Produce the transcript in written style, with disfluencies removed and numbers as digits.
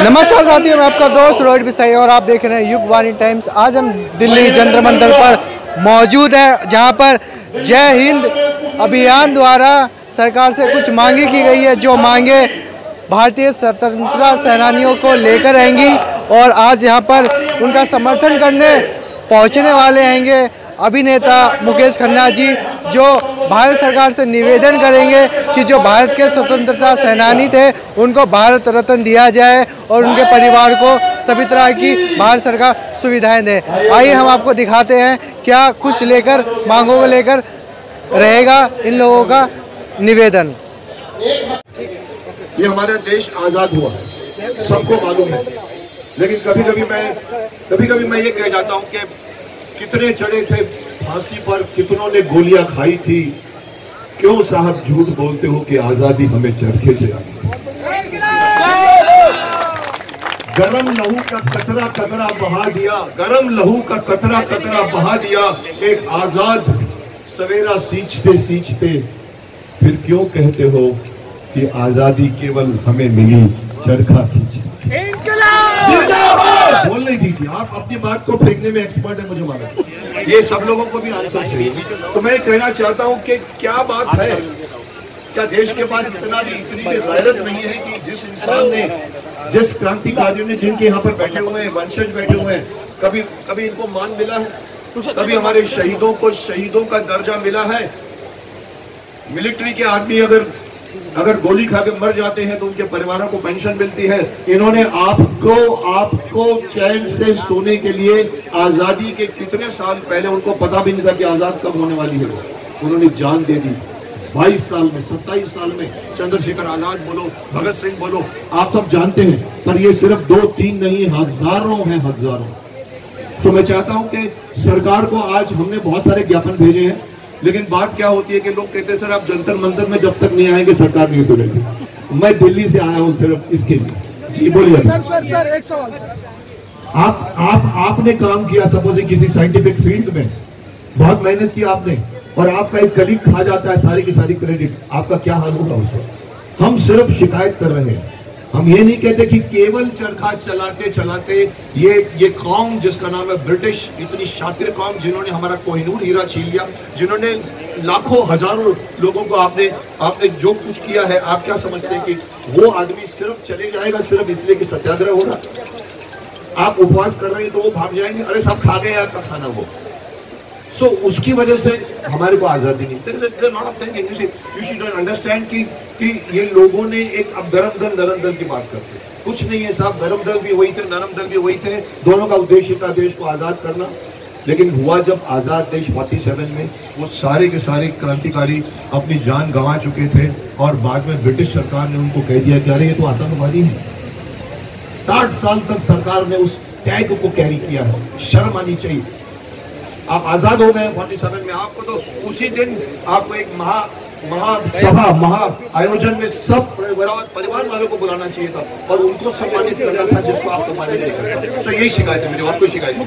नमस्कार साथियों, मैं आपका दोस्त रोहित बिसाई और आप देख रहे हैं युगवाणी टाइम्स। आज हम दिल्ली जंतर मंतर पर मौजूद हैं, जहां पर जय हिंद अभियान द्वारा सरकार से कुछ मांगे की गई है, जो मांगे भारतीय स्वतंत्रता सेनानियों को लेकर रहेंगी। और आज यहां पर उनका समर्थन करने पहुंचने वाले हैंगे अभिनेता मुकेश खन्ना जी, जो भारत सरकार से निवेदन करेंगे कि जो भारत के स्वतंत्रता सेनानी थे उनको भारत रत्न दिया जाए और उनके परिवार को सभी तरह की भारत सरकार सुविधाएं दे। आइए हम आपको दिखाते हैं क्या कुछ लेकर मांगों को लेकर रहेगा इन लोगों का निवेदन। ये हमारा देश आजाद हुआ है, सबको मालूम है, लेकिन कभी कभी मैं ये कह जाता हूँ कि कितने चढ़े थे फांसी पर, कितनों ने गोलियां खाई थी, क्यों साहब झूठ बोलते हो कि आजादी हमें चरखे से आई। गरम लहू का कतरा कतरा बहा दिया, गरम लहू का कतरा कतरा बहा दिया, एक आजाद सवेरा सींचते सींचते फिर क्यों कहते हो कि आजादी केवल हमें मिली चरखा खींच। बोल नहीं दीजिए, आप अपनी बात को फेंकने में एक्सपर्ट है, मुझे मालूम। ये सब लोगों को भी आंसर चाहिए। तो मैं कहना चाहता हूं कि क्या बात है, क्या देश के पास इतनी गैरत नहीं है कि जिस इंसान ने, जिस क्रांतिकारियों ने, जिनके यहाँ पर बैठे हुए हैं, वंशज बैठे हुए हैं, कभी इनको मान मिला है? कभी हमारे शहीदों को शहीदों का दर्जा मिला है? मिलिट्री के आदमी अगर गोली खा के मर जाते हैं तो उनके परिवारों को पेंशन मिलती है। इन्होंने आपको चैन से सोने के लिए आजादी के कितने साल पहले, उनको पता भी नहीं था कि आजाद कब होने वाली है, उन्होंने जान दे दी। 22 साल में, 27 साल में चंद्रशेखर आजाद बोलो, भगत सिंह बोलो, आप सब जानते हैं। पर ये सिर्फ 2-3 नहीं, हजारों हैं, हजारों। तो मैं चाहता हूं कि सरकार को, आज हमने बहुत सारे ज्ञापन भेजे हैं, लेकिन बात क्या होती है कि लोग कहते हैं सर आप जंतर मंतर में जब तक नहीं आएंगे सरकार नहीं सुनेगी। मैं दिल्ली से आया हूं सिर्फ इसके लिए। जी बोलिए सर। एक सवाल सर, आपने काम किया सपोज किसी साइंटिफिक फील्ड में, बहुत मेहनत की आपने, और आपका एक कलीग खा जाता है सारी की सारी क्रेडिट, आपका क्या हाल होगा उसको? हम सिर्फ शिकायत कर रहे हैं, हम ये नहीं कहते कि केवल चरखा चलाते चलाते ये कौम जिसका नाम है ब्रिटिश, इतनी शातिर कौम, जिन्होंने हमारा कोहिनूर हीरा छीन लिया, जिन्होंने लाखों हजारों लोगों को आपने जो कुछ किया है, आप क्या समझते हैं कि वो आदमी सिर्फ चले जाएगा सिर्फ इसलिए कि सत्याग्रह हो रहा? आप उपवास कर रहे हैं तो वो भाग जाएंगे, अरे सब खा गए आपका खाना वो। सो उसकी वजह से हमारे को आजादी नहीं। यू शुड अंडरस्टैंड कि ये लोगों ने एक, अब गरम दल नरम दल की बात करते हैं, कुछ नहीं है साहब, गरम दल भी वही थे, नरम दल भी वही थे, दोनों का उद्देश्य था देश को आजाद करना। लेकिन हुआ जब आजाद देश 47 में, वो सारे के सारे क्रांतिकारी अपनी जान गंवा चुके थे, और बाद में ब्रिटिश सरकार ने उनको कह दिया कि अरे ये तो आतंकवादी है। 60 साल तक सरकार ने उस टैग को कैरी किया है, शर्म आनी चाहिए। आप आजाद हो गए 47 में, आपको तो उसी दिन आपको एक महा आयोजन में सब परिवार वालों को बुलाना चाहिए था और उनको सम्मानित करना था जिसको आप सम्मानित नहीं करते। तो यही शिकायत है मेरी, और कोई शिकायत नहीं।